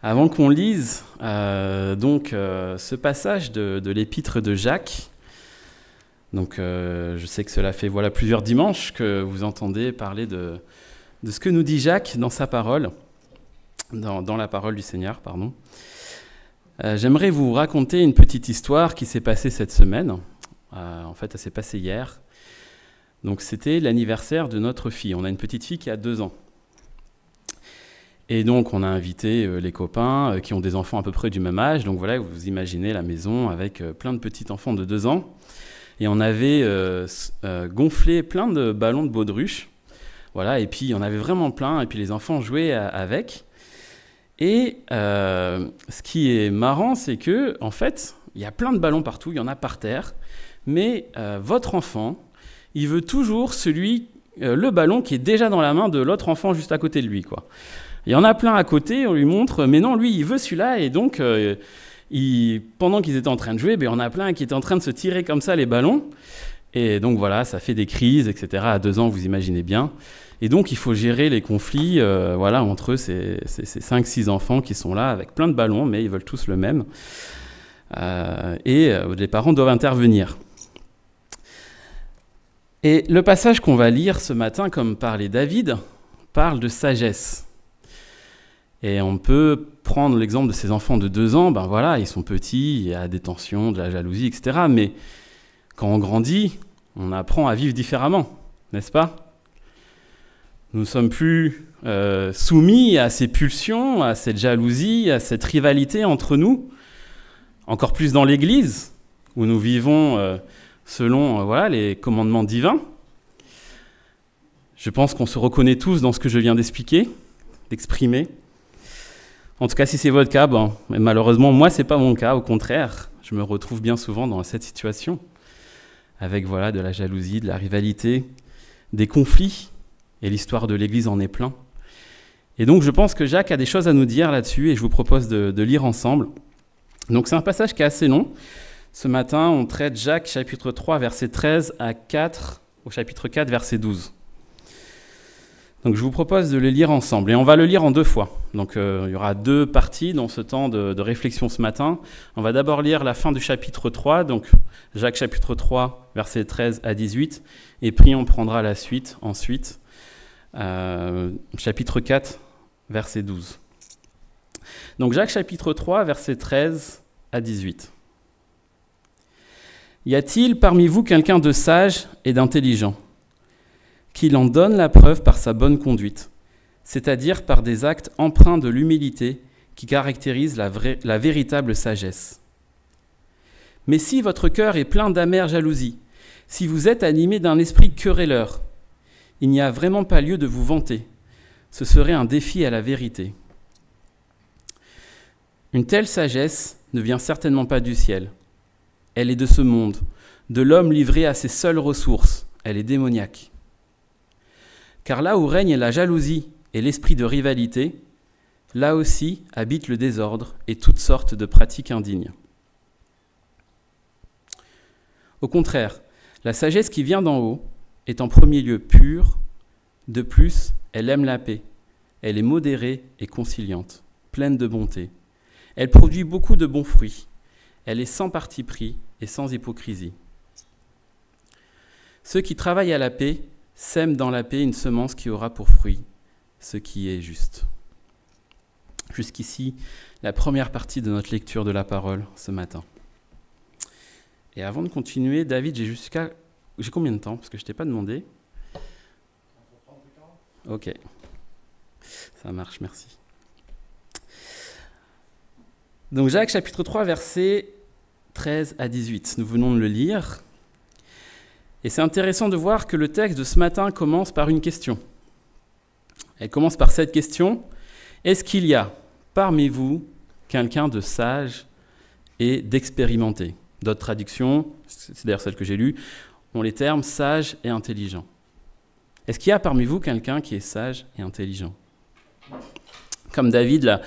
Avant qu'on lise ce passage de l'épître de Jacques, je sais que cela fait plusieurs dimanches que vous entendez parler de ce que nous dit Jacques dans sa parole, dans la parole du Seigneur, pardon. J'aimerais vous raconter une petite histoire qui s'est passée cette semaine. En fait, elle s'est passée hier. Donc, c'était l'anniversaire de notre fille. On a une petite fille qui a 2 ans. Et donc, on a invité les copains qui ont des enfants à peu près du même âge. Donc voilà, vous imaginez la maison avec plein de petits enfants de 2 ans. Et on avait gonflé plein de ballons de baudruche. Voilà, et puis on avait vraiment plein. Et puis les enfants jouaient avec. Et ce qui est marrant, c'est que en fait, il y a plein de ballons partout. Il y en a par terre. Mais votre enfant, il veut toujours le ballon qui est déjà dans la main de l'autre enfant juste à côté de lui, quoi. Il y en a plein à côté, on lui montre, mais non, lui, il veut celui-là, et donc, pendant qu'ils étaient en train de jouer, il y en a plein qui étaient en train de se tirer comme ça les ballons, et donc voilà, ça fait des crises, etc. À 2 ans, vous imaginez bien, et donc il faut gérer les conflits, entre ces 5-6 enfants qui sont là, avec plein de ballons, mais ils veulent tous le même, et les parents doivent intervenir. Et le passage qu'on va lire ce matin, comme parlait David, parle de sagesse. Et on peut prendre l'exemple de ces enfants de 2 ans, ils sont petits, il y a des tensions, de la jalousie, etc. Mais quand on grandit, on apprend à vivre différemment, n'est-ce pas? Nous ne sommes plus soumis à ces pulsions, à cette jalousie, à cette rivalité entre nous, encore plus dans l'Église, où nous vivons selon les commandements divins. Je pense qu'on se reconnaît tous dans ce que je viens d'exprimer. En tout cas, si c'est votre cas, malheureusement, moi, ce n'est pas mon cas. Au contraire, je me retrouve bien souvent dans cette situation, avec de la jalousie, de la rivalité, des conflits, et l'histoire de l'Église en est plein. Et donc, je pense que Jacques a des choses à nous dire là-dessus, et je vous propose de lire ensemble. Donc, c'est un passage qui est assez long. Ce matin, on traite Jacques, chapitre 3, verset 13 à 4, au chapitre 4, verset 12. Donc je vous propose de le lire ensemble, et on va le lire en 2 fois. Donc il y aura 2 parties dans ce temps de réflexion ce matin. On va d'abord lire la fin du chapitre 3, donc Jacques chapitre 3, versets 13 à 18, et puis on prendra la suite ensuite, chapitre 4, verset 12. Donc Jacques chapitre 3, versets 13 à 18. Y a-t-il parmi vous quelqu'un de sage et d'intelligent, qu'il en donne la preuve par sa bonne conduite, c'est-à-dire par des actes empreints de l'humilité qui caractérisent la véritable sagesse. Mais si votre cœur est plein d'amère jalousie, si vous êtes animé d'un esprit querelleur, il n'y a vraiment pas lieu de vous vanter. Ce serait un défi à la vérité. Une telle sagesse ne vient certainement pas du ciel. Elle est de ce monde, de l'homme livré à ses seules ressources. Elle est démoniaque. Car là où règne la jalousie et l'esprit de rivalité, là aussi habite le désordre et toutes sortes de pratiques indignes. Au contraire, la sagesse qui vient d'en haut est en premier lieu pure. De plus, elle aime la paix. Elle est modérée et conciliante, pleine de bonté. Elle produit beaucoup de bons fruits. Elle est sans parti pris et sans hypocrisie. Ceux qui travaillent à la paix sème dans la paix une semence qui aura pour fruit ce qui est juste. Jusqu'ici, la première partie de notre lecture de la parole ce matin. Et avant de continuer, David, j'ai combien de temps? Parce que je ne t'ai pas demandé. Ok. Ça marche, merci. Donc Jacques chapitre 3, versets 13 à 18. Nous venons de le lire. Et c'est intéressant de voir que le texte de ce matin commence par une question. Elle commence par cette question. Est-ce qu'il y a parmi vous quelqu'un de sage et d'expérimenté? D'autres traductions, c'est d'ailleurs celle que j'ai lue, ont les termes sage et intelligent. Est-ce qu'il y a parmi vous quelqu'un qui est sage et intelligent? Comme David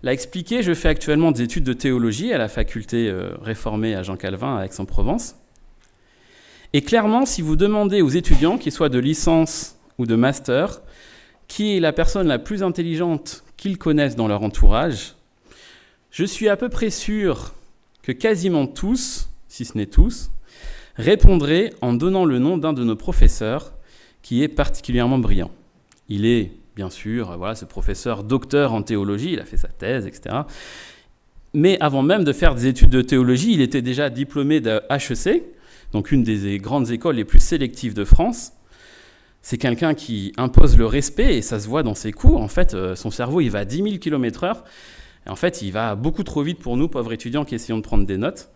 l'a expliqué, je fais actuellement des études de théologie à la faculté réformée à Jean Calvin à Aix-en-Provence. Et clairement, si vous demandez aux étudiants, qu'ils soient de licence ou de master, qui est la personne la plus intelligente qu'ils connaissent dans leur entourage, Je suis à peu près sûr que quasiment tous, si ce n'est tous, répondraient en donnant le nom d'un de nos professeurs qui est particulièrement brillant. Il est, bien sûr, voilà, ce professeur docteur en théologie, il a fait sa thèse, etc. Mais avant même de faire des études de théologie, il était déjà diplômé de HEC, donc une des grandes écoles les plus sélectives de France. C'est quelqu'un qui impose le respect, et ça se voit dans ses cours. En fait, son cerveau, il va à 10 000 km/h. Et en fait, il va beaucoup trop vite pour nous, pauvres étudiants qui essayons de prendre des notes.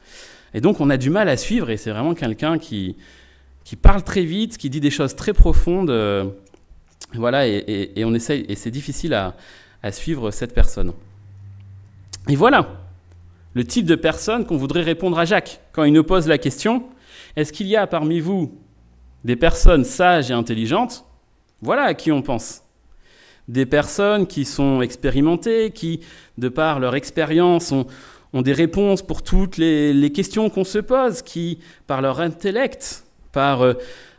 Et donc, on a du mal à suivre, et c'est vraiment quelqu'un qui parle très vite, qui dit des choses très profondes. Voilà, et on essaye, et c'est difficile à suivre cette personne. Et voilà le type de personne qu'on voudrait répondre à Jacques quand il nous pose la question « Est-ce qu'il y a parmi vous des personnes sages et intelligentes ?» Voilà à qui on pense. Des personnes qui sont expérimentées, qui, de par leur expérience, ont des réponses pour toutes les questions qu'on se pose, qui, par leur intellect, par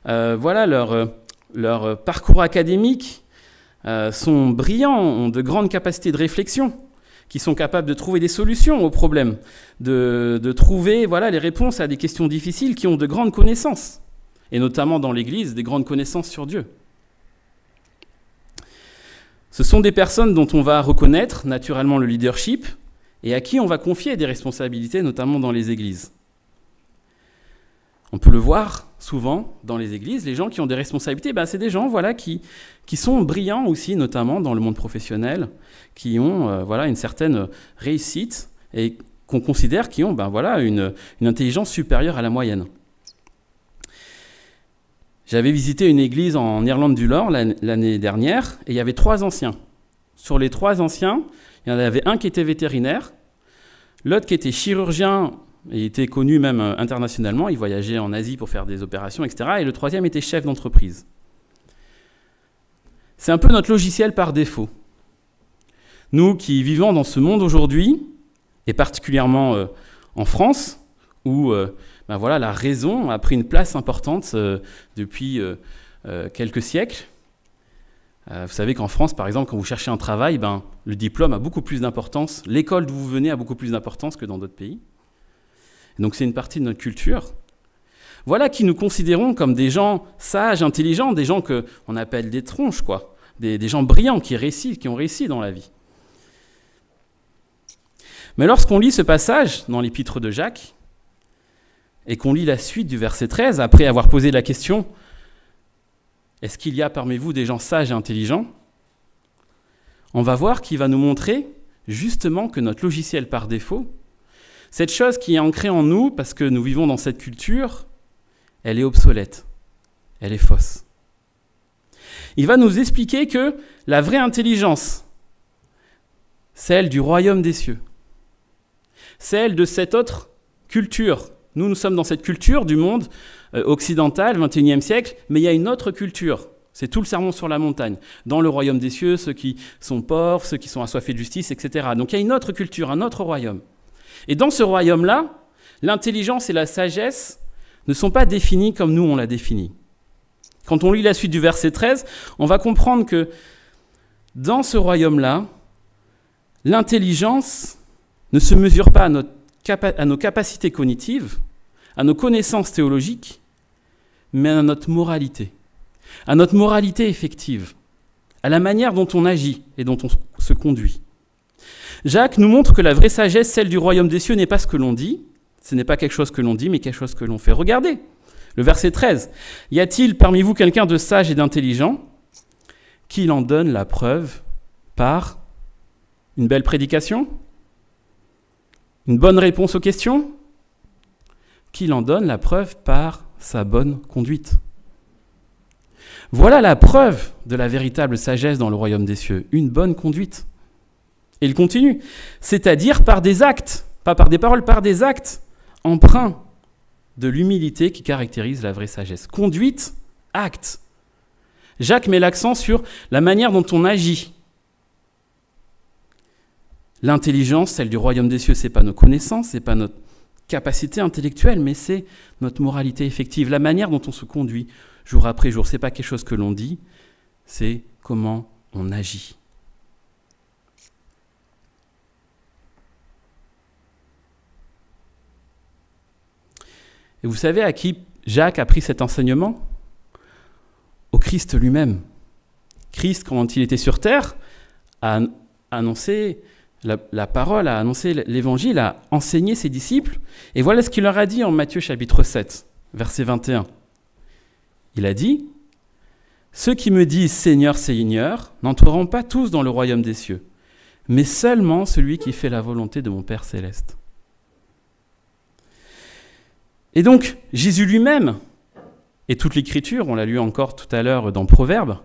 voilà, leur parcours académique, sont brillants, ont de grandes capacités de réflexion, qui sont capables de trouver des solutions aux problèmes, de trouver voilà, les réponses à des questions difficiles, qui ont de grandes connaissances, et notamment dans l'Église, des grandes connaissances sur Dieu. Ce sont des personnes dont on va reconnaître naturellement le leadership et à qui on va confier des responsabilités, notamment dans les églises. On peut le voir souvent dans les églises, les gens qui ont des responsabilités, c'est des gens voilà, qui sont brillants aussi, notamment dans le monde professionnel, qui ont voilà, une certaine réussite et qu'on considère qui ont voilà, une intelligence supérieure à la moyenne. J'avais visité une église en Irlande du Nord l'année dernière, et il y avait 3 anciens. Sur les 3 anciens, il y en avait un qui était vétérinaire, l'autre qui était chirurgien, il était connu même internationalement, il voyageait en Asie pour faire des opérations, etc. Et le 3e était chef d'entreprise. C'est un peu notre logiciel par défaut. Nous qui vivons dans ce monde aujourd'hui, et particulièrement en France, où voilà, la raison a pris une place importante depuis quelques siècles. Vous savez qu'en France, par exemple, quand vous cherchez un travail, le diplôme a beaucoup plus d'importance, l'école d'où vous venez a beaucoup plus d'importance que dans d'autres pays. Donc c'est une partie de notre culture. Voilà qui nous considérons comme des gens sages, intelligents, des gens qu'on appelle des tronches, quoi. Des gens brillants qui ont réussi dans la vie. Mais lorsqu'on lit ce passage dans l'épître de Jacques, et qu'on lit la suite du verset 13, après avoir posé la question « Est-ce qu'il y a parmi vous des gens sages et intelligents ?» On va voir qu'il va nous montrer justement que notre logiciel par défaut, cette chose qui est ancrée en nous, parce que nous vivons dans cette culture, elle est obsolète, elle est fausse. Il va nous expliquer que la vraie intelligence, celle du royaume des cieux, celle de cette autre culture. Nous sommes dans cette culture du monde occidental, 21e siècle, mais il y a une autre culture. C'est tout le sermon sur la montagne. Dans le royaume des cieux, ceux qui sont pauvres, ceux qui sont assoiffés de justice, etc. Donc il y a une autre culture, un autre royaume. Et dans ce royaume-là, l'intelligence et la sagesse ne sont pas définies comme nous on l'a définie. Quand on lit la suite du verset 13, on va comprendre que dans ce royaume-là, l'intelligence ne se mesure pas à nos capacités cognitives, à nos connaissances théologiques, mais à notre moralité effective, à la manière dont on agit et dont on se conduit. Jacques nous montre que la vraie sagesse, celle du royaume des cieux, n'est pas ce que l'on dit, ce n'est pas quelque chose que l'on dit, mais quelque chose que l'on fait. Regardez, le verset 13. « Y a-t-il parmi vous quelqu'un de sage et d'intelligent qui en donne la preuve par une belle prédication ? Une bonne réponse aux questions ? Qu'il en donne la preuve par sa bonne conduite. » Voilà la preuve de la véritable sagesse dans le royaume des cieux, une bonne conduite. Et il continue, c'est-à-dire par des actes, pas par des paroles, par des actes empreints de l'humilité qui caractérise la vraie sagesse. Conduite, acte. Jacques met l'accent sur la manière dont on agit. L'intelligence, celle du royaume des cieux, ce n'est pas nos connaissances, ce n'est pas notre capacité intellectuelle, mais c'est notre moralité effective, la manière dont on se conduit jour après jour. Ce n'est pas quelque chose que l'on dit, c'est comment on agit. Et vous savez à qui Jacques a pris cet enseignement? Au Christ lui-même. Christ, quand il était sur terre, a annoncé la parole, a annoncé l'évangile, a enseigné ses disciples. Et voilà ce qu'il leur a dit en Matthieu chapitre 7, verset 21. Il a dit: « Ceux qui me disent Seigneur, Seigneur, n'entreront pas tous dans le royaume des cieux, mais seulement celui qui fait la volonté de mon Père céleste. » Et donc, Jésus lui-même, et toute l'Écriture, on l'a lu encore tout à l'heure dans Proverbes,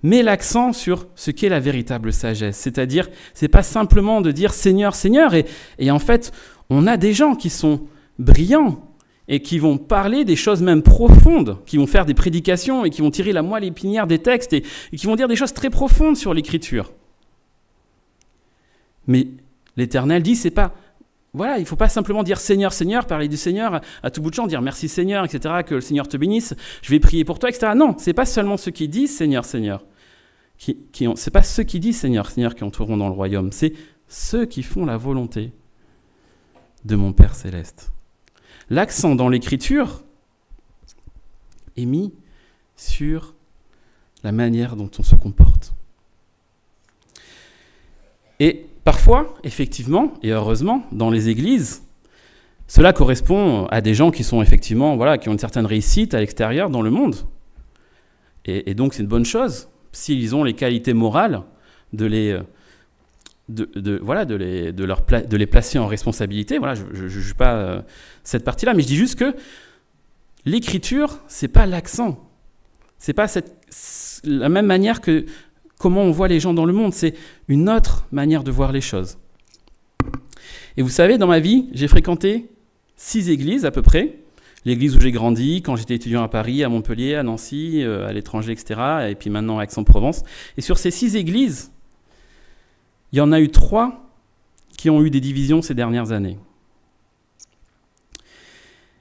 met l'accent sur ce qu'est la véritable sagesse. C'est-à-dire, c'est pas simplement de dire Seigneur, Seigneur, et en fait, on a des gens qui sont brillants et qui vont parler des choses même profondes, qui vont faire des prédications et qui vont tirer la moelle épinière des textes et qui vont dire des choses très profondes sur l'Écriture. Mais l'Éternel dit, c'est pas... Voilà, il ne faut pas simplement dire Seigneur, Seigneur, parler du Seigneur à tout bout de champ, dire merci Seigneur, etc., que le Seigneur te bénisse, je vais prier pour toi, etc. Non, ce n'est pas seulement ceux qui disent Seigneur, Seigneur, c'est pas ceux qui disent Seigneur, Seigneur qui entreront dans le royaume, c'est ceux qui font la volonté de mon Père céleste. L'accent dans l'Écriture est mis sur la manière dont on se comporte. Et parfois, effectivement, et heureusement, dans les églises, cela correspond à des gens qui sont effectivement, voilà, qui ont une certaine réussite à l'extérieur, dans le monde. Et donc, c'est une bonne chose, s'ils ont les qualités morales, de les placer en responsabilité. Voilà, je ne juge pas cette partie-là, mais je dis juste que l'Écriture, ce n'est pas l'accent. Ce n'est pas la même manière que comment on voit les gens dans le monde, c'est une autre manière de voir les choses. Et vous savez, dans ma vie, j'ai fréquenté 6 églises à peu près. L'église où j'ai grandi, quand j'étais étudiant à Paris, à Montpellier, à Nancy, à l'étranger, etc. Et puis maintenant à Aix-en-Provence. Et sur ces 6 églises, il y en a eu 3 qui ont eu des divisions ces dernières années.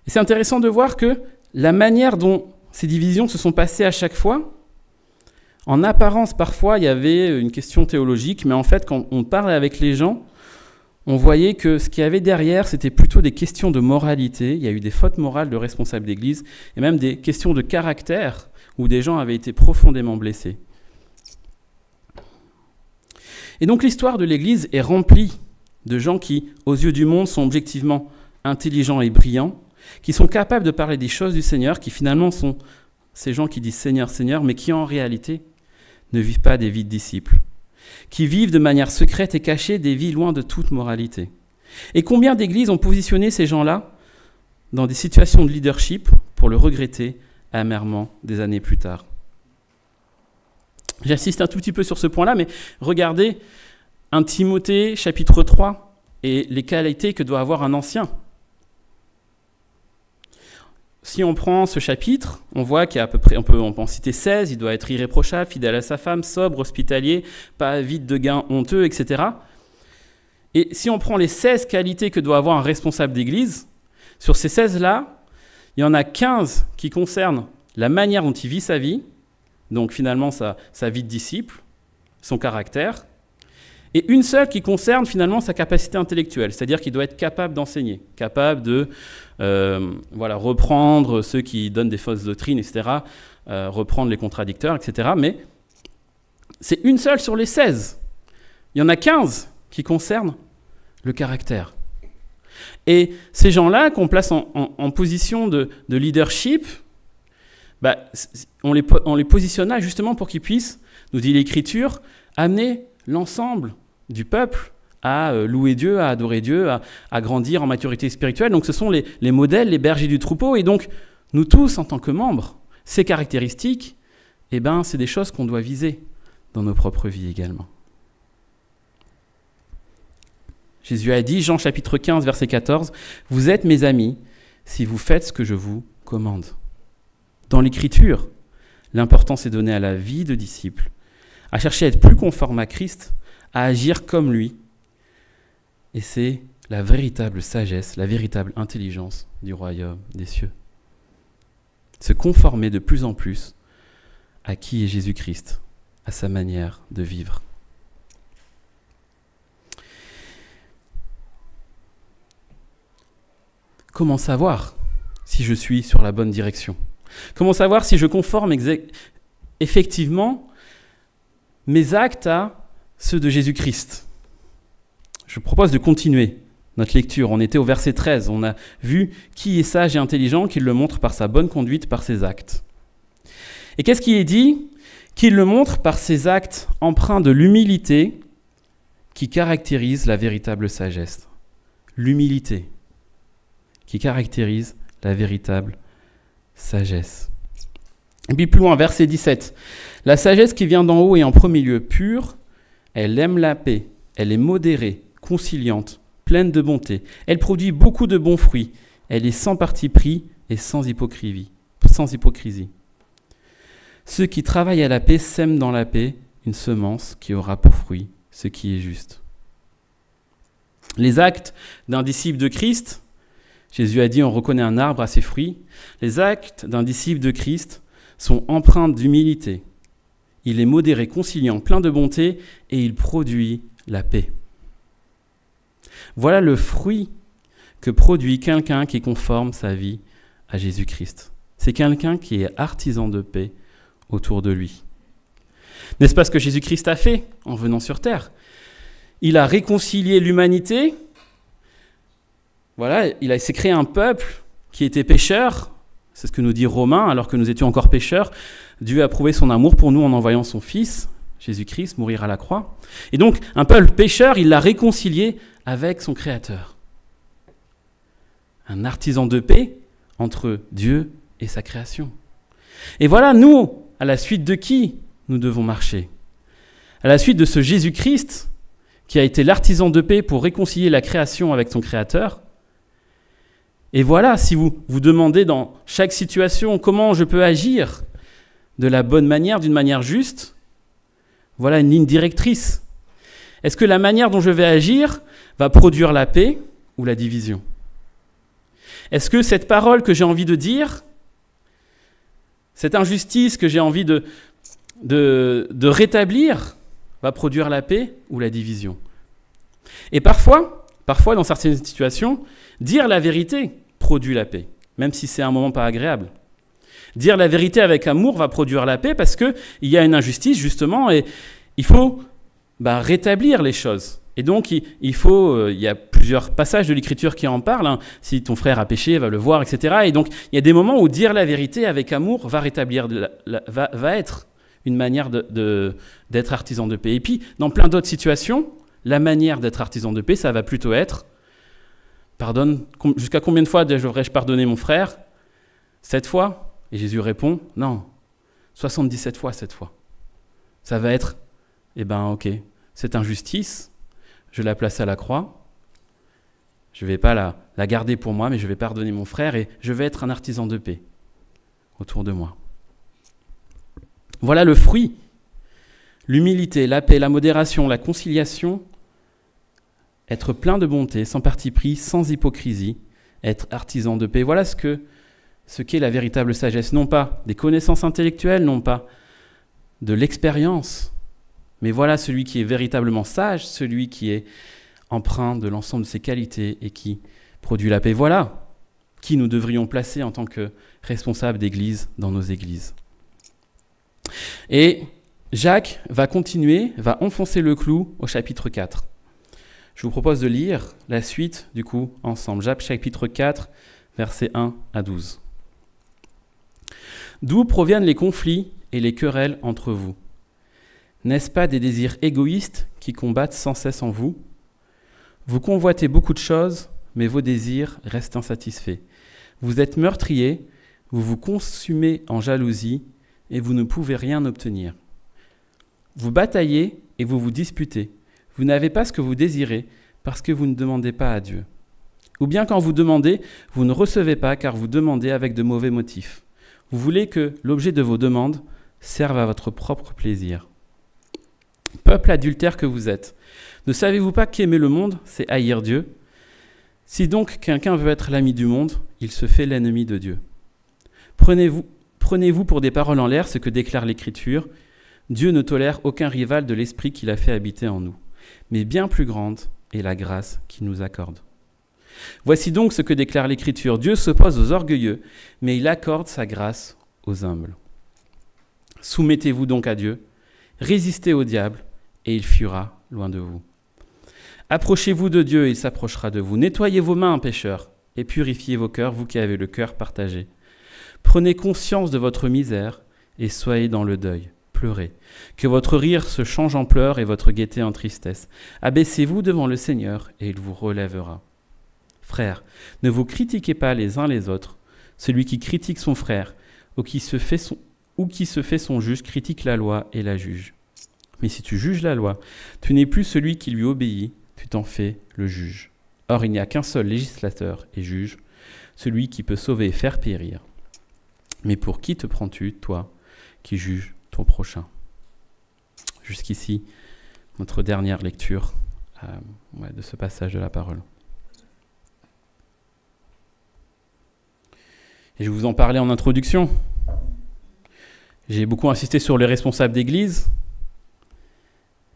Et c'est intéressant de voir que la manière dont ces divisions se sont passées à chaque fois, en apparence, parfois, il y avait une question théologique, mais en fait, quand on parlait avec les gens, on voyait que ce qu'il y avait derrière, c'était plutôt des questions de moralité. Il y a eu des fautes morales de responsables d'église, et même des questions de caractère, où des gens avaient été profondément blessés. Et donc l'histoire de l'Église est remplie de gens qui, aux yeux du monde, sont objectivement intelligents et brillants, qui sont capables de parler des choses du Seigneur, qui finalement sont ces gens qui disent Seigneur, Seigneur, mais qui en réalité ne vivent pas des vies de disciples, qui vivent de manière secrète et cachée des vies loin de toute moralité. Et combien d'églises ont positionné ces gens-là dans des situations de leadership pour le regretter amèrement des années plus tard. J'insiste un tout petit peu sur ce point-là, mais regardez 1 Timothée chapitre 3 et les qualités que doit avoir un ancien. Si on prend ce chapitre, on voit qu'il y a à peu près, on peut en citer 16, il doit être irréprochable, fidèle à sa femme, sobre, hospitalier, pas avide de gains honteux, etc. Et si on prend les 16 qualités que doit avoir un responsable d'église, sur ces 16-là, il y en a 15 qui concernent la manière dont il vit sa vie, donc finalement sa vie de disciple, son caractère, et une seule qui concerne finalement sa capacité intellectuelle, c'est-à-dire qu'il doit être capable d'enseigner, capable de reprendre ceux qui donnent des fausses doctrines, etc., reprendre les contradicteurs, etc. Mais c'est une seule sur les 16. Il y en a 15 qui concernent le caractère. Et ces gens-là qu'on place en position de leadership, on les positionne là justement pour qu'ils puissent, nous dit l'Écriture, amener l'ensemble du peuple à louer Dieu, à adorer Dieu, à grandir en maturité spirituelle. Donc ce sont les modèles, les bergers du troupeau. Et donc nous tous, en tant que membres, ces caractéristiques, c'est des choses qu'on doit viser dans nos propres vies également. Jésus a dit, Jean chapitre 15, verset 14, « Vous êtes mes amis si vous faites ce que je vous commande. » Dans l'Écriture, l'importance est donnée à la vie de disciple, à chercher à être plus conforme à Christ, à agir comme lui. Et c'est la véritable sagesse, la véritable intelligence du royaume des cieux. Se conformer de plus en plus à qui est Jésus-Christ, à sa manière de vivre. Comment savoir si je suis sur la bonne direction? Comment savoir si je conforme effectivement mes actes à ceux de Jésus-Christ? Je propose de continuer notre lecture. On était au verset 13. On a vu qui est sage et intelligent, qu'il le montre par sa bonne conduite, par ses actes. Et qu'est-ce qui est dit? Qu'il le montre par ses actes empreints de l'humilité qui caractérise la véritable sagesse. L'humilité qui caractérise la véritable sagesse. Et puis plus loin, verset 17. La sagesse qui vient d'en haut est en premier lieu pure, elle aime la paix, elle est modérée, conciliante, pleine de bonté. Elle produit beaucoup de bons fruits, elle est sans parti pris et sans hypocrisie. Ceux qui travaillent à la paix sèment dans la paix une semence qui aura pour fruit ce qui est juste. Les actes d'un disciple de Christ, Jésus a dit on reconnaît un arbre à ses fruits. Les actes d'un disciple de Christ sont empreints d'humilité. Il est modéré, conciliant, plein de bonté et il produit la paix. Voilà le fruit que produit quelqu'un qui conforme sa vie à Jésus-Christ. C'est quelqu'un qui est artisan de paix autour de lui. N'est-ce pas ce que Jésus-Christ a fait en venant sur terre? Il a réconcilié l'humanité. Voilà, il s'est créé un peuple qui était pécheur. C'est ce que nous dit Romains, alors que nous étions encore pécheurs. Dieu a prouvé son amour pour nous en envoyant son Fils, Jésus-Christ, mourir à la croix. Et donc, un peuple pécheur, il l'a réconcilié avec son Créateur. Un artisan de paix entre Dieu et sa création. Et voilà, nous, à la suite de qui nous devons marcher? À la suite de ce Jésus-Christ qui a été l'artisan de paix pour réconcilier la création avec son Créateur. Et voilà, si vous vous demandez dans chaque situation comment je peux agir de la bonne manière, d'une manière juste, voilà une ligne directrice. Est-ce que la manière dont je vais agir va produire la paix ou la division? Est-ce que cette parole que j'ai envie de dire, cette injustice que j'ai envie de rétablir, va produire la paix ou la division? Et parfois, dans certaines situations, dire la vérité produit la paix, même si c'est un moment pas agréable. Dire la vérité avec amour va produire la paix parce qu'il y a une injustice, justement, et il faut rétablir les choses. Et donc, il y a plusieurs passages de l'Écriture qui en parlent. Hein. Si ton frère a péché, va le voir, etc. Et donc, il y a des moments où dire la vérité avec amour va rétablir, va être une manière d'être artisan de paix. Et puis, dans plein d'autres situations, la manière d'être artisan de paix, ça va plutôt être pardonne. Jusqu'à combien de fois devrais-je pardonner mon frère? 7 fois? Et Jésus répond, non, 77 fois cette fois. Ça va être, ok, cette injustice, je la place à la croix, je ne vais pas la garder pour moi, mais je vais pardonner mon frère et je vais être un artisan de paix autour de moi. Voilà le fruit. L'humilité, la paix, la modération, la conciliation, être plein de bonté, sans parti pris, sans hypocrisie, être artisan de paix. Voilà ce qu'est la véritable sagesse. Non pas des connaissances intellectuelles, non pas de l'expérience, mais voilà celui qui est véritablement sage, celui qui est empreint de l'ensemble de ses qualités et qui produit la paix. Voilà qui nous devrions placer en tant que responsables d'église dans nos églises. Et Jacques va continuer, va enfoncer le clou au chapitre 4. Je vous propose de lire la suite, du coup, ensemble. Jacques, chapitre 4, versets 1 à 12. D'où proviennent les conflits et les querelles entre vous? N'est-ce pas des désirs égoïstes qui combattent sans cesse en vous? Vous convoitez beaucoup de choses, mais vos désirs restent insatisfaits. Vous êtes meurtriers, vous vous consumez en jalousie, et vous ne pouvez rien obtenir. Vous bataillez et vous vous disputez. Vous n'avez pas ce que vous désirez parce que vous ne demandez pas à Dieu. Ou bien quand vous demandez, vous ne recevez pas car vous demandez avec de mauvais motifs. Vous voulez que l'objet de vos demandes serve à votre propre plaisir. Peuple adultère que vous êtes, ne savez-vous pas qu'aimer le monde, c'est haïr Dieu? Si donc quelqu'un veut être l'ami du monde, il se fait l'ennemi de Dieu. Prenez-vous pour des paroles en l'air ce que déclare l'Écriture. Dieu ne tolère aucun rival de l'esprit qu'il a fait habiter en nous. Mais bien plus grande est la grâce qu'il nous accorde. Voici donc ce que déclare l'Écriture. Dieu s'oppose aux orgueilleux, mais il accorde sa grâce aux humbles. Soumettez-vous donc à Dieu, résistez au diable, et il fuira loin de vous. Approchez-vous de Dieu, et il s'approchera de vous. Nettoyez vos mains, pécheurs, et purifiez vos cœurs, vous qui avez le cœur partagé. Prenez conscience de votre misère, et soyez dans le deuil. Pleurez. Que votre rire se change en pleurs et votre gaieté en tristesse. Abaissez-vous devant le Seigneur, et il vous relèvera. Frères, ne vous critiquez pas les uns les autres. Celui qui critique son frère, ou qui se fait son juge, critique la loi et la juge. Mais si tu juges la loi, tu n'es plus celui qui lui obéit, tu t'en fais le juge. Or, il n'y a qu'un seul législateur et juge, celui qui peut sauver et faire périr. Mais pour qui te prends-tu, toi, qui juges ton prochain? Jusqu'ici, notre dernière lecture de ce passage de la parole. Et je vous en parlais en introduction. J'ai beaucoup insisté sur les responsables d'église,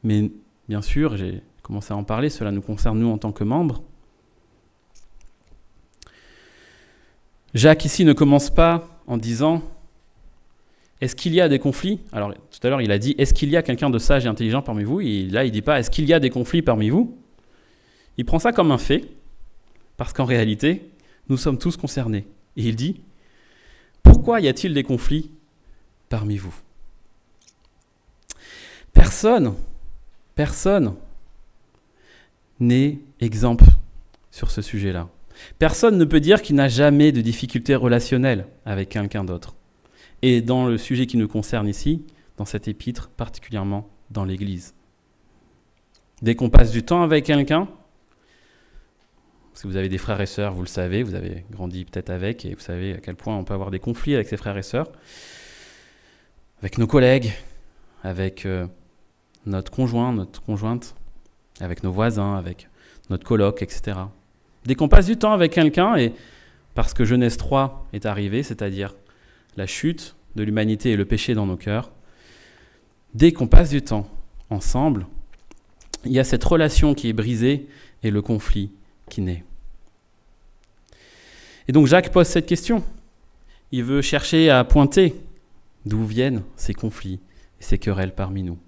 mais bien sûr, j'ai commencé à en parler, cela nous concerne nous en tant que membres. Jacques ici ne commence pas en disant « Est-ce qu'il y a des conflits ?» Alors tout à l'heure il a dit « Est-ce qu'il y a quelqu'un de sage et intelligent parmi vous ?» Et là il ne dit pas « Est-ce qu'il y a des conflits parmi vous ?» Il prend ça comme un fait, parce qu'en réalité, nous sommes tous concernés. Et il dit « Pourquoi y a-t-il des conflits parmi vous ?» Personne n'est exempt sur ce sujet-là. Personne ne peut dire qu'il n'a jamais de difficultés relationnelles avec quelqu'un d'autre. Et dans le sujet qui nous concerne ici, dans cet épître, particulièrement dans l'Église. Dès qu'on passe du temps avec quelqu'un, si vous avez des frères et sœurs, vous le savez, vous avez grandi peut-être avec, et vous savez à quel point on peut avoir des conflits avec ses frères et sœurs, avec nos collègues, avec notre conjoint, notre conjointe, avec nos voisins, avec notre coloc, etc. Dès qu'on passe du temps avec quelqu'un, et parce que Genèse 3 est arrivé, c'est-à-dire la chute de l'humanité et le péché dans nos cœurs, dès qu'on passe du temps ensemble, il y a cette relation qui est brisée et le conflit qui naît. Et donc Jacques pose cette question. Il veut chercher à pointer d'où viennent ces conflits et ces querelles parmi nous.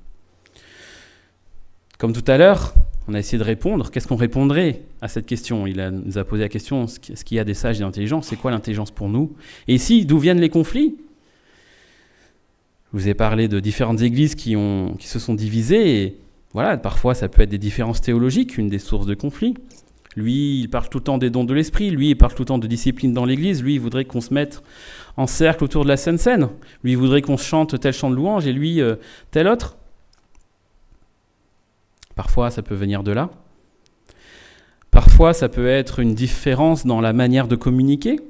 Comme tout à l'heure, on a essayé de répondre. Qu'est-ce qu'on répondrait à cette question? Il nous a posé la question, est-ce qu'il y a des sages et intelligents? C'est quoi l'intelligence pour nous? Et ici, d'où viennent les conflits? Je vous ai parlé de différentes églises qui se sont divisées. Et voilà, parfois, ça peut être des différences théologiques, une des sources de conflit. Lui, il parle tout le temps des dons de l'esprit. Lui, il parle tout le temps de discipline dans l'église. Lui, il voudrait qu'on se mette en cercle autour de la Sainte Seine. Lui, il voudrait qu'on chante tel chant de louange et lui, tel autre. Parfois, ça peut venir de là. Parfois, ça peut être une différence dans la manière de communiquer.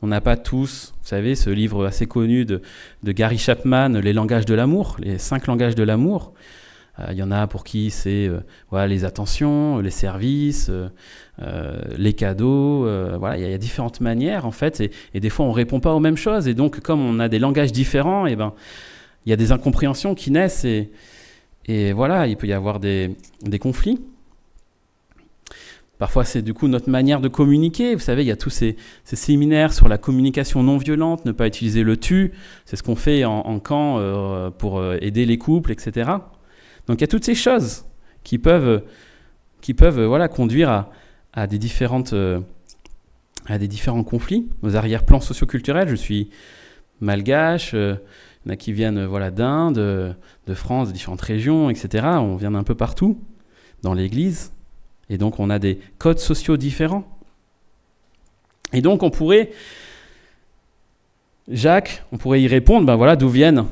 On n'a pas tous, vous savez, ce livre assez connu de Gary Chapman, Les langages de l'amour, les 5 langages de l'amour. Il y en a pour qui c'est voilà, les attentions, les services, les cadeaux. Voilà, il y a différentes manières, en fait, et des fois, on ne répond pas aux mêmes choses. Et donc, comme on a des langages différents, il y a des incompréhensions qui naissent, et voilà, il peut y avoir des conflits. Parfois, c'est du coup notre manière de communiquer. Vous savez, il y a tous ces séminaires sur la communication non violente, ne pas utiliser le tu. C'est ce qu'on fait en camp pour aider les couples, etc. Donc, il y a toutes ces choses qui peuvent voilà, conduire à des différents conflits. Nos arrière-plans socioculturels, je suis malgache, il y en a qui viennent voilà, d'Inde, de France, de différentes régions, etc. On vient d'un peu partout dans l'Église. Et donc, on a des codes sociaux différents. Et donc, on pourrait y répondre, voilà, d'où viennent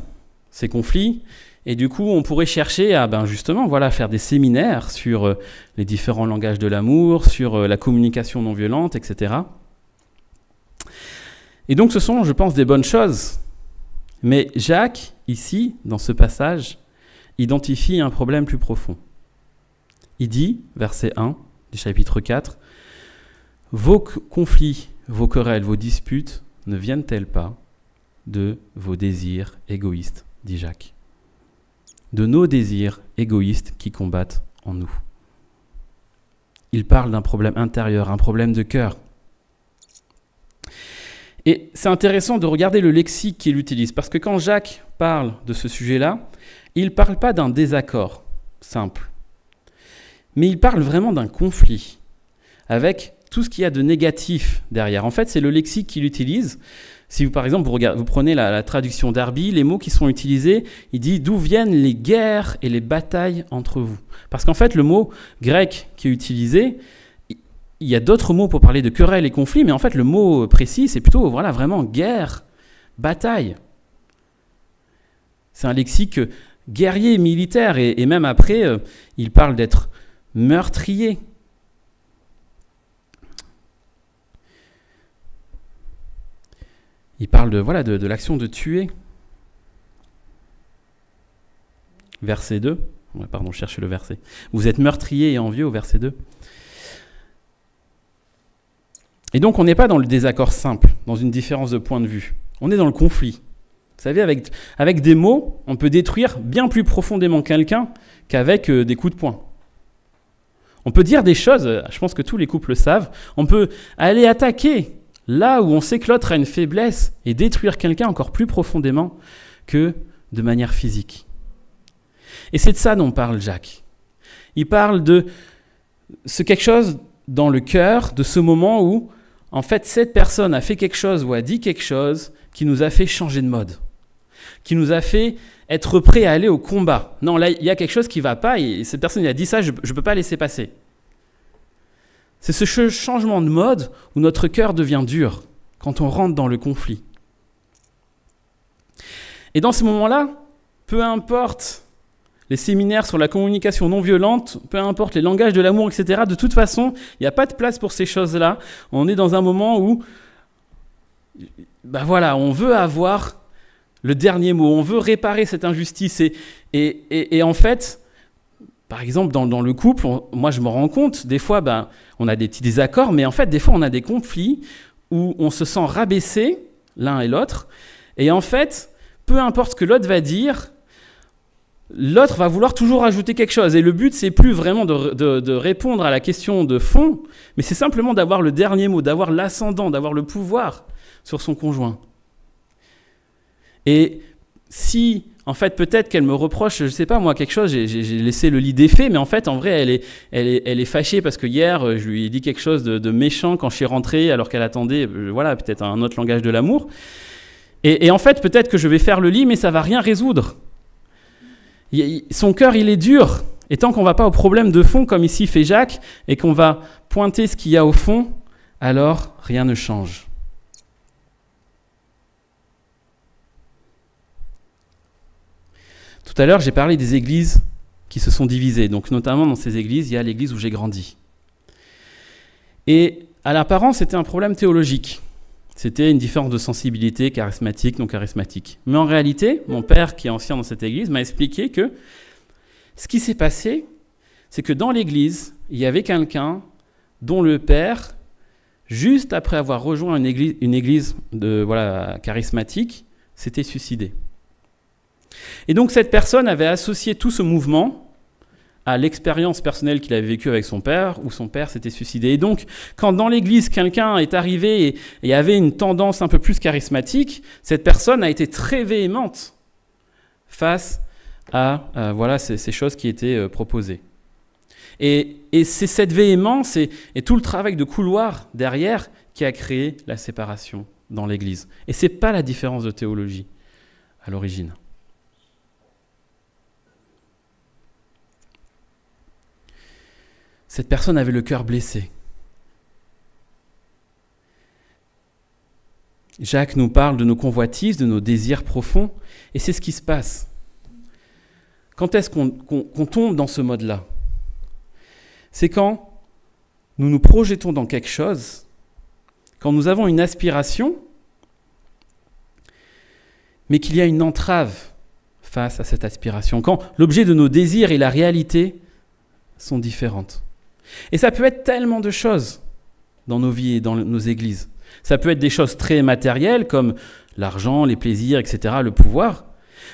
ces conflits. Et du coup, on pourrait chercher à, justement, voilà, faire des séminaires sur les différents langages de l'amour, sur la communication non violente, etc. Et donc, ce sont, je pense, des bonnes choses. Mais Jacques, ici, dans ce passage, identifie un problème plus profond. Il dit, verset 1 du chapitre 4, « Vos conflits, vos querelles, vos disputes ne viennent-elles pas de vos désirs égoïstes ?» dit Jacques. De nos désirs égoïstes qui combattent en nous. il parle d'un problème intérieur, un problème de cœur. Et c'est intéressant de regarder le lexique qu'il utilise, parce que quand Jacques parle de ce sujet-là, il ne parle pas d'un désaccord simple, mais il parle vraiment d'un conflit, avec tout ce qu'il y a de négatif derrière. En fait, c'est le lexique qu'il utilise. Si vous, par exemple, vous prenez la traduction Darby, les mots qui sont utilisés, il dit « d'où viennent les guerres et les batailles entre vous ». Parce qu'en fait, le mot grec qui est utilisé, il y a d'autres mots pour parler de querelles et conflits, mais en fait, le mot précis, c'est plutôt vraiment guerre, bataille. C'est un lexique guerrier, militaire, et même après, il parle d'être meurtrier. Il parle de l'action de tuer. Verset 2. Ouais, pardon, je cherchais le verset. Vous êtes meurtrier et envieux au verset 2. Et donc, on n'est pas dans le désaccord simple, dans une différence de point de vue. On est dans le conflit. Vous savez, avec des mots, on peut détruire bien plus profondément quelqu'un qu'avec des coups de poing. On peut dire des choses, je pense que tous les couples le savent, on peut aller attaquer là où on sait que l'autre a une faiblesse et détruire quelqu'un encore plus profondément que de manière physique. Et c'est de ça dont parle Jacques. Il parle de ce quelque chose dans le cœur, de ce moment où, en fait, cette personne a fait quelque chose ou a dit quelque chose qui nous a fait changer de mode, qui nous a fait être prêt à aller au combat. Non, là, il y a quelque chose qui ne va pas et cette personne a dit ça, je ne peux pas laisser passer. C'est ce changement de mode où notre cœur devient dur quand on rentre dans le conflit. Et dans ce moment-là, peu importe les séminaires sur la communication non violente, peu importe les langages de l'amour, etc., de toute façon, il n'y a pas de place pour ces choses-là. On est dans un moment où, on veut avoir le dernier mot, on veut réparer cette injustice. Et en fait, par exemple, dans le couple, moi je me rends compte, des fois, on a des petits désaccords, mais en fait, des fois, on a des conflits où on se sent rabaissé l'un et l'autre. Et en fait, peu importe ce que l'autre va dire, l'autre va vouloir toujours ajouter quelque chose. Et le but, c'est plus vraiment de répondre à la question de fond, mais c'est simplement d'avoir le dernier mot, d'avoir l'ascendant, d'avoir le pouvoir sur son conjoint. Et si, en fait, peut-être qu'elle me reproche, je ne sais pas moi, quelque chose, j'ai laissé le lit défait, mais en fait, en vrai, elle est fâchée parce que hier, je lui ai dit quelque chose de méchant quand je suis rentré, alors qu'elle attendait, peut-être un autre langage de l'amour. Et en fait, peut-être que je vais faire le lit, mais ça ne va rien résoudre. Son cœur, il est dur. Et tant qu'on ne va pas au problème de fond, comme ici fait Jacques, et qu'on va pointer ce qu'il y a au fond, alors rien ne change. Tout à l'heure, j'ai parlé des églises qui se sont divisées. Donc, notamment dans ces églises, il y a l'église où j'ai grandi. Et à l'apparence, c'était un problème théologique. C'était une différence de sensibilité charismatique, non charismatique. Mais en réalité, mon père, qui est ancien dans cette église, m'a expliqué que ce qui s'est passé, c'est que dans l'église, il y avait quelqu'un dont le père, juste après avoir rejoint une église charismatique, s'était suicidé. Et donc cette personne avait associé tout ce mouvement à l'expérience personnelle qu'il avait vécue avec son père, où son père s'était suicidé. Et donc, quand dans l'église, quelqu'un est arrivé et avait une tendance un peu plus charismatique, cette personne a été très véhémente face à ces choses qui étaient proposées. Et c'est cette véhémence et tout le travail de couloir derrière qui a créé la séparation dans l'église. Et ce n'est pas la différence de théologie à l'origine. Cette personne avait le cœur blessé. Jacques nous parle de nos convoitises, de nos désirs profonds, et c'est ce qui se passe. Quand est-ce qu'on tombe dans ce mode-là? C'est quand nous nous projetons dans quelque chose, quand nous avons une aspiration, mais qu'il y a une entrave face à cette aspiration, quand l'objet de nos désirs et la réalité sont différentes. Et ça peut être tellement de choses dans nos vies et dans nos églises. Ça peut être des choses très matérielles comme l'argent, les plaisirs, etc., le pouvoir.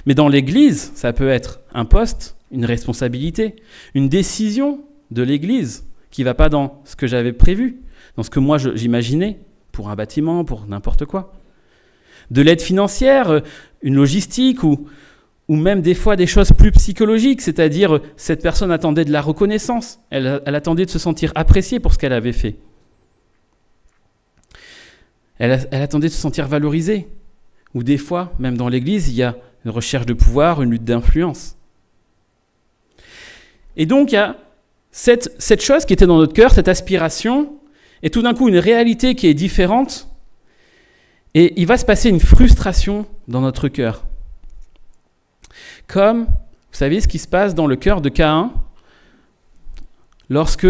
Mais dans l'église, ça peut être un poste, une responsabilité, une décision de l'église qui ne va pas dans ce que j'avais prévu, dans ce que moi j'imaginais, pour un bâtiment, pour n'importe quoi. De l'aide financière, une logistique ou même des fois des choses plus psychologiques, c'est-à-dire cette personne attendait de la reconnaissance, elle attendait de se sentir appréciée pour ce qu'elle avait fait. Elle attendait de se sentir valorisée. Ou des fois, même dans l'Église, il y a une recherche de pouvoir, une lutte d'influence. Et donc, il y a cette chose qui était dans notre cœur, cette aspiration, et tout d'un coup, une réalité qui est différente, et il va se passer une frustration dans notre cœur. Comme, vous savez, ce qui se passe dans le cœur de Caïn, lorsque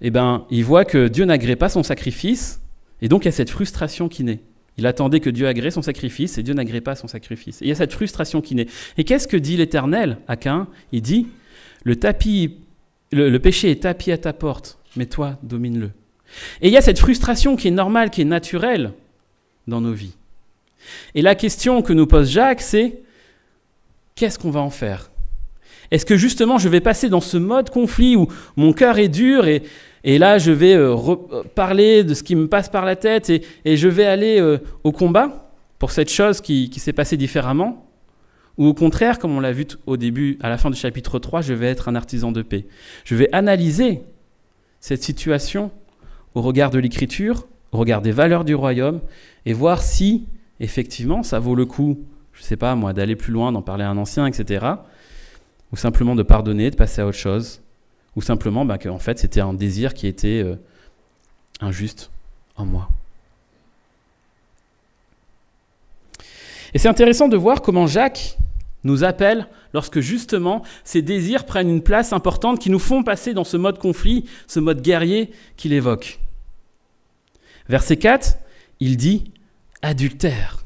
il voit que Dieu n'agrée pas son sacrifice, et donc il y a cette frustration qui naît. Il attendait que Dieu agrée son sacrifice, et Dieu n'agrée pas son sacrifice. Et il y a cette frustration qui naît. Et qu'est-ce que dit l'Éternel à Caïn ? Il dit, le péché est tapis à ta porte, mais toi, domine-le. Et il y a cette frustration qui est normale, qui est naturelle dans nos vies. Et la question que nous pose Jacques, c'est qu'est-ce qu'on va en faire ? Est-ce que justement je vais passer dans ce mode conflit où mon cœur est dur et là je vais parler de ce qui me passe par la tête et je vais aller au combat pour cette chose qui s'est passée différemment ? Ou au contraire, comme on l'a vu au début, à la fin du chapitre 3, je vais être un artisan de paix. Je vais analyser cette situation au regard de l'Écriture, au regard des valeurs du royaume, et voir si, effectivement, ça vaut le coup, je ne sais pas moi, d'aller plus loin, d'en parler à un ancien, etc., ou simplement de pardonner, de passer à autre chose, ou simplement qu'en fait, c'était un désir qui était injuste en moi. Et c'est intéressant de voir comment Jacques nous appelle lorsque justement ces désirs prennent une place importante qui nous font passer dans ce mode conflit, ce mode guerrier qu'il évoque. Verset 4, il dit « adultère ».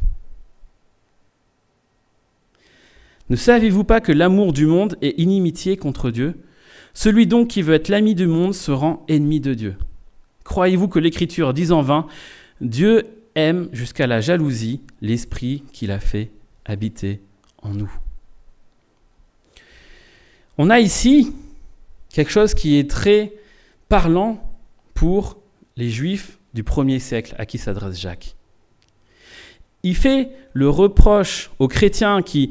Ne savez-vous pas que l'amour du monde est inimitié contre Dieu ? Celui donc qui veut être l'ami du monde se rend ennemi de Dieu. Croyez-vous que l'Écriture dit en vain « Dieu aime jusqu'à la jalousie l'esprit qu'il a fait habiter en nous ». On a ici quelque chose qui est très parlant pour les Juifs du 1er siècle à qui s'adresse Jacques. Il fait le reproche aux chrétiens qui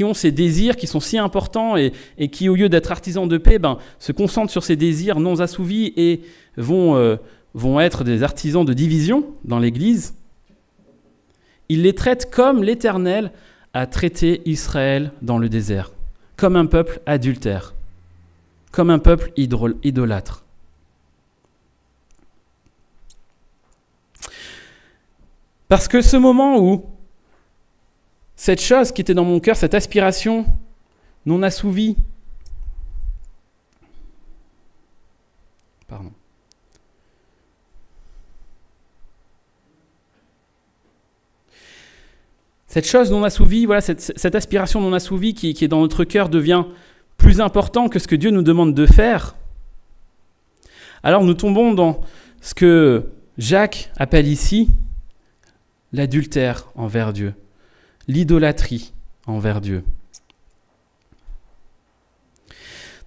ont ces désirs qui sont si importants et qui, au lieu d'être artisans de paix, se concentrent sur ces désirs non assouvis et vont être des artisans de division dans l'Église. Il les traite comme l'Éternel a traité Israël dans le désert, comme un peuple adultère, comme un peuple idolâtre. Parce que ce moment où cette chose qui était dans mon cœur, cette aspiration non assouvie, cette chose non assouvie, voilà, cette aspiration non assouvie qui est dans notre cœur devient plus important que ce que Dieu nous demande de faire, alors nous tombons dans ce que Jacques appelle ici l'adultère envers Dieu, l'idolâtrie envers Dieu.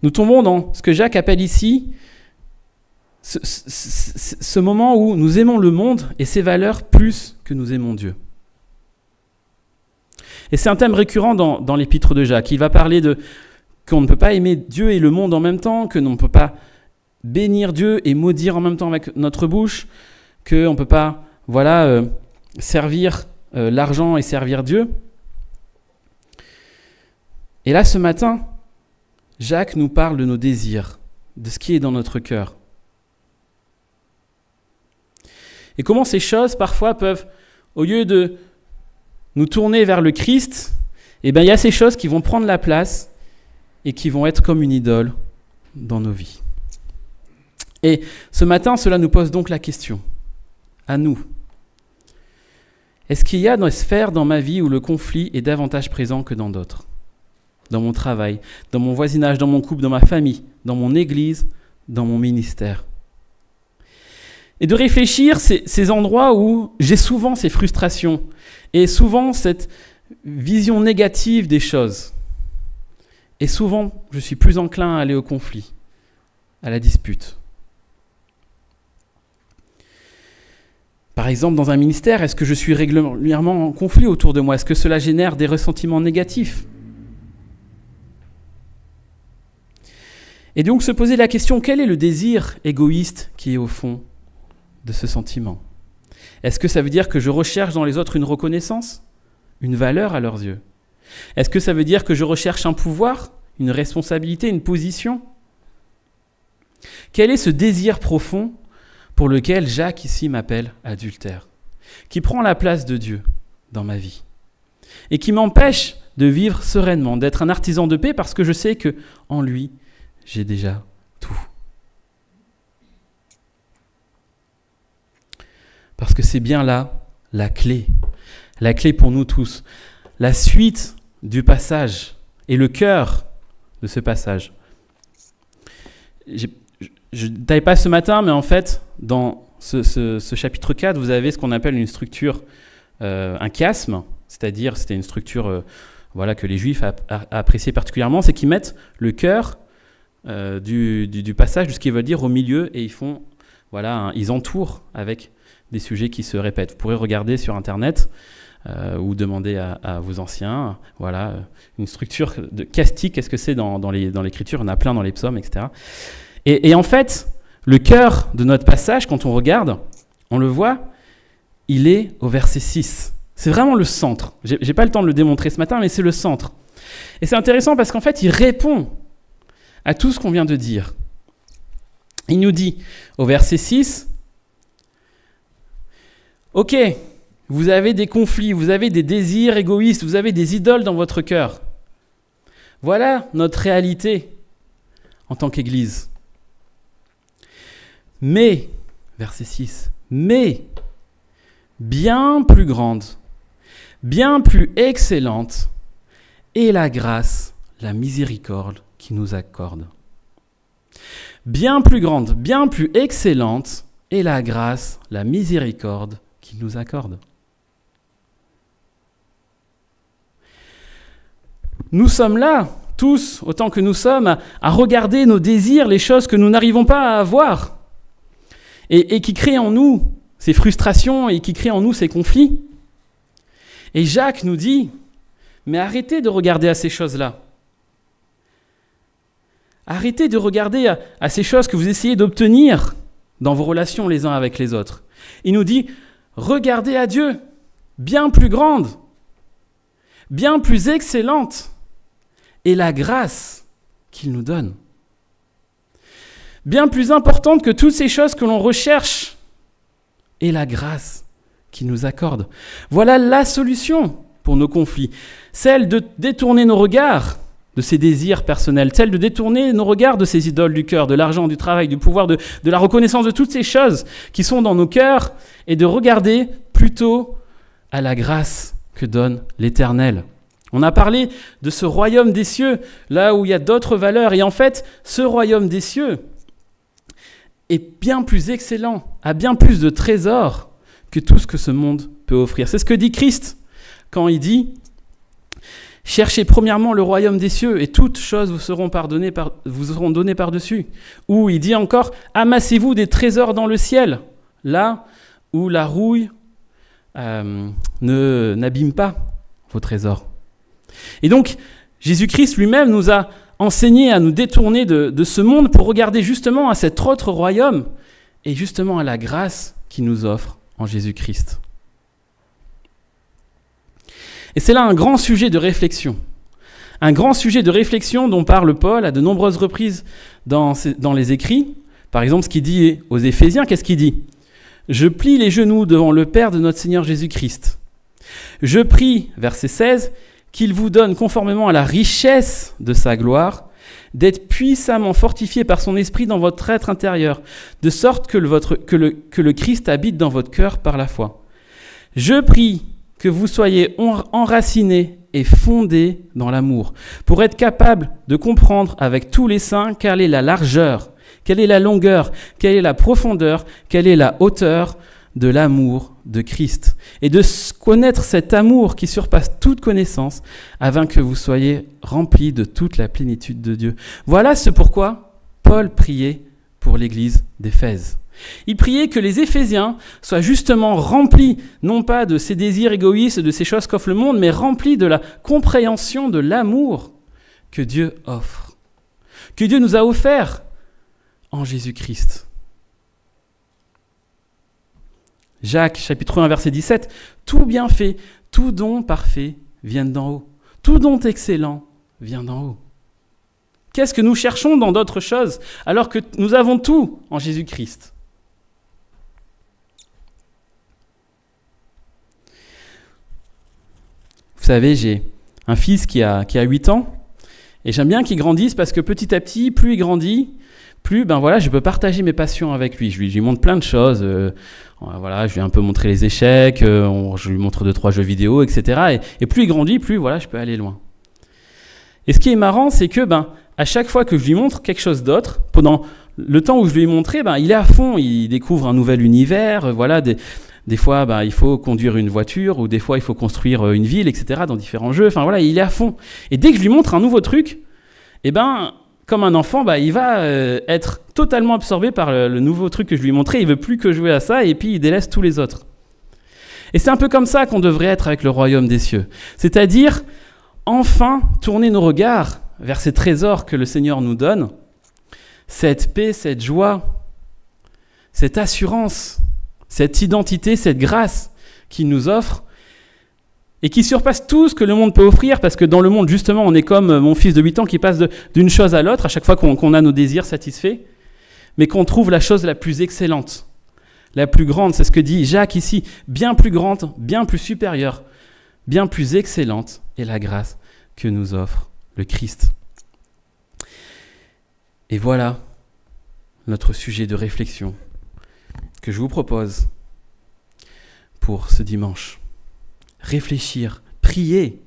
Nous tombons dans ce que Jacques appelle ici ce moment où nous aimons le monde et ses valeurs plus que nous aimons Dieu. Et c'est un thème récurrent dans l'épître de Jacques. Il va parler qu'on ne peut pas aimer Dieu et le monde en même temps, que l'on ne peut pas bénir Dieu et maudire en même temps avec notre bouche, qu'on ne peut pas servir l'argent et servir Dieu. Et là, ce matin, Jacques nous parle de nos désirs, de ce qui est dans notre cœur. Et comment ces choses, parfois, peuvent, au lieu de nous tourner vers le Christ, il y a ces choses qui vont prendre la place et qui vont être comme une idole dans nos vies. Et ce matin, cela nous pose donc la question, à nous. Est-ce qu'il y a des sphères dans ma vie où le conflit est davantage présent que dans d'autres ? Dans mon travail, dans mon voisinage, dans mon couple, dans ma famille, dans mon église, dans mon ministère. Et de réfléchir ces endroits où j'ai souvent ces frustrations et souvent cette vision négative des choses. Et souvent, je suis plus enclin à aller au conflit, à la dispute, Par exemple, dans un ministère, est-ce que je suis régulièrement en conflit autour de moi? Est-ce que cela génère des ressentiments négatifs? Et donc se poser la question, quel est le désir égoïste qui est au fond de ce sentiment? Est-ce que ça veut dire que je recherche dans les autres une reconnaissance, une valeur à leurs yeux? Est-ce que ça veut dire que je recherche un pouvoir, une responsabilité, une position? Quel est ce désir profond pour lequel Jacques ici m'appelle adultère, qui prend la place de Dieu dans ma vie et qui m'empêche de vivre sereinement, d'être un artisan de paix parce que je sais que en lui, j'ai déjà tout. Parce que c'est bien là la clé pour nous tous, la suite du passage et le cœur de ce passage. Je ne détaille pas ce matin, mais en fait, dans ce chapitre 4, vous avez ce qu'on appelle une structure, un chiasme, c'est-à-dire c'était une structure que les Juifs appréciaient particulièrement, c'est qu'ils mettent le cœur du passage, de ce qu'ils veulent dire au milieu, et ils entourent avec des sujets qui se répètent. Vous pourrez regarder sur Internet ou demander à vos anciens, une structure de chiastique, qu'est-ce que c'est dans l'écriture, il y en a plein dans les psaumes, etc. Et en fait, le cœur de notre passage, quand on regarde, on le voit, il est au verset 6. C'est vraiment le centre. J'ai pas le temps de le démontrer ce matin, mais c'est le centre. Et c'est intéressant parce qu'en fait, il répond à tout ce qu'on vient de dire. Il nous dit, au verset 6, « Ok, vous avez des conflits, vous avez des désirs égoïstes, vous avez des idoles dans votre cœur. Voilà notre réalité en tant qu'Église. Mais, verset 6, mais bien plus grande, bien plus excellente est la grâce, la miséricorde qui nous accorde. Bien plus grande, bien plus excellente est la grâce, la miséricorde qui nous accorde. Nous sommes là, tous, autant que nous sommes, à regarder nos désirs, les choses que nous n'arrivons pas à avoir, et qui créent en nous ces frustrations et qui créent en nous ces conflits. Et Jacques nous dit, mais arrêtez de regarder à ces choses-là. Arrêtez de regarder à ces choses que vous essayez d'obtenir dans vos relations les uns avec les autres. Il nous dit, regardez à Dieu, bien plus grande, bien plus excellente, et la grâce qu'il nous donne. Bien plus importante que toutes ces choses que l'on recherche, et la grâce qu'il nous accorde. Voilà la solution pour nos conflits, celle de détourner nos regards de ces désirs personnels, celle de détourner nos regards de ces idoles du cœur, de l'argent, du travail, du pouvoir, de la reconnaissance de toutes ces choses qui sont dans nos cœurs, et de regarder plutôt à la grâce que donne l'Éternel. On a parlé de ce royaume des cieux, là où il y a d'autres valeurs, et en fait, ce royaume des cieux est bien plus excellent, a bien plus de trésors que tout ce que ce monde peut offrir. C'est ce que dit Christ quand il dit « Cherchez premièrement le royaume des cieux et toutes choses vous seront données par-dessus. » Ou il dit encore « Amassez-vous des trésors dans le ciel, là où la rouille n'abîme pas vos trésors. » Et donc, Jésus-Christ lui-même nous a enseigné à nous détourner de ce monde pour regarder justement à cet autre royaume et justement à la grâce qu'il nous offre en Jésus-Christ. Et c'est là un grand sujet de réflexion. Un grand sujet de réflexion dont parle Paul à de nombreuses reprises dans les écrits. Par exemple, ce qu'il dit aux Éphésiens, qu'est-ce qu'il dit ? « Je plie les genoux devant le Père de notre Seigneur Jésus-Christ. Je prie, verset 16, qu'il vous donne, conformément à la richesse de sa gloire, d'être puissamment fortifié par son esprit dans votre être intérieur, de sorte que le Christ habite dans votre cœur par la foi. Je prie que vous soyez enracinés et fondés dans l'amour, pour être capables de comprendre avec tous les saints quelle est la largeur, quelle est la longueur, quelle est la profondeur, quelle est la hauteur de l'amour de Christ, et de connaître cet amour qui surpasse toute connaissance, afin que vous soyez remplis de toute la plénitude de Dieu. » Voilà ce pourquoi Paul priait pour l'église d'Éphèse. Il priait que les Éphésiens soient justement remplis, non pas de ces désirs égoïstes, de ces choses qu'offre le monde, mais remplis de la compréhension de l'amour que Dieu offre, que Dieu nous a offert en Jésus-Christ. Jacques, chapitre 1, verset 17, « Tout bienfait, tout don parfait viennent d'en haut. Tout don excellent vient d'en haut. » Qu'est-ce que nous cherchons dans d'autres choses alors que nous avons tout en Jésus-Christ? Vous savez, j'ai un fils qui a 8 ans et j'aime bien qu'il grandisse parce que petit à petit, plus il grandit, plus je peux partager mes passions avec lui. Je lui montre plein de choses. Je lui ai un peu montré les échecs, je lui montre 2-3 jeux vidéo, etc. Et plus il grandit, plus je peux aller loin. Et ce qui est marrant, c'est que à chaque fois que je lui montre quelque chose d'autre, pendant le temps où je lui ai montré, il est à fond, il découvre un nouvel univers. Des fois, il faut conduire une voiture, ou des fois, il faut construire une ville, etc. dans différents jeux. Il est à fond. Et dès que je lui montre un nouveau truc, comme un enfant, il va être totalement absorbé par le nouveau truc que je lui ai montré. Il veut plus que jouer à ça, et puis il délaisse tous les autres. Et c'est un peu comme ça qu'on devrait être avec le royaume des cieux. C'est-à-dire, enfin, tourner nos regards vers ces trésors que le Seigneur nous donne, cette paix, cette joie, cette assurance, cette identité, cette grâce qu'il nous offre, et qui surpasse tout ce que le monde peut offrir, parce que dans le monde, justement, on est comme mon fils de 8 ans qui passe d'une chose à l'autre, à chaque fois qu'on a nos désirs satisfaits, mais qu'on trouve la chose la plus excellente, la plus grande, c'est ce que dit Jacques ici, bien plus grande, bien plus supérieure, bien plus excellente est la grâce que nous offre le Christ. Et voilà notre sujet de réflexion que je vous propose pour ce dimanche. Réfléchir, prier,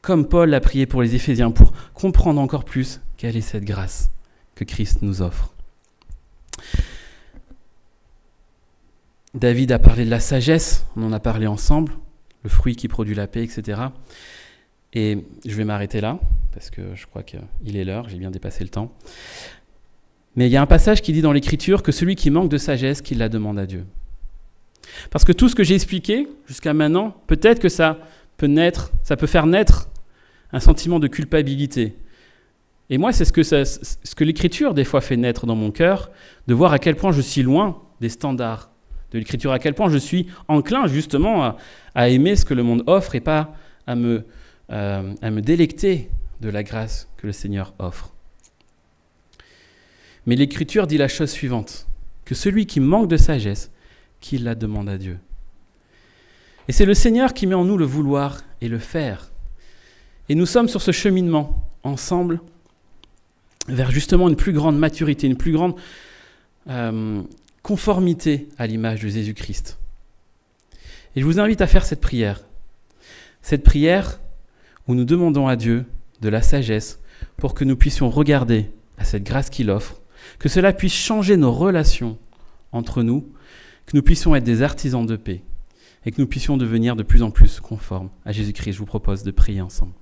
comme Paul l'a prié pour les Éphésiens, pour comprendre encore plus quelle est cette grâce que Christ nous offre. David a parlé de la sagesse, on en a parlé ensemble, le fruit qui produit la paix, etc. Et je vais m'arrêter là, parce que je crois qu'il est l'heure, j'ai bien dépassé le temps. Mais il y a un passage qui dit dans l'Écriture que celui qui manque de sagesse, qu'il la demande à Dieu. Parce que tout ce que j'ai expliqué jusqu'à maintenant, peut-être que ça peut faire naître un sentiment de culpabilité. Et moi, c'est ce que l'Écriture, des fois, fait naître dans mon cœur, de voir à quel point je suis loin des standards de l'Écriture, à quel point je suis enclin, justement, à aimer ce que le monde offre et pas à me délecter de la grâce que le Seigneur offre. Mais l'Écriture dit la chose suivante, que celui qui manque de sagesse, qu'il la demande à Dieu. Et c'est le Seigneur qui met en nous le vouloir et le faire. Et nous sommes sur ce cheminement, ensemble, vers justement une plus grande maturité, une plus grande conformité à l'image de Jésus-Christ. Et je vous invite à faire cette prière où nous demandons à Dieu de la sagesse pour que nous puissions regarder à cette grâce qu'il offre, que cela puisse changer nos relations entre nous, que nous puissions être des artisans de paix et que nous puissions devenir de plus en plus conformes à Jésus-Christ. Je vous propose de prier ensemble.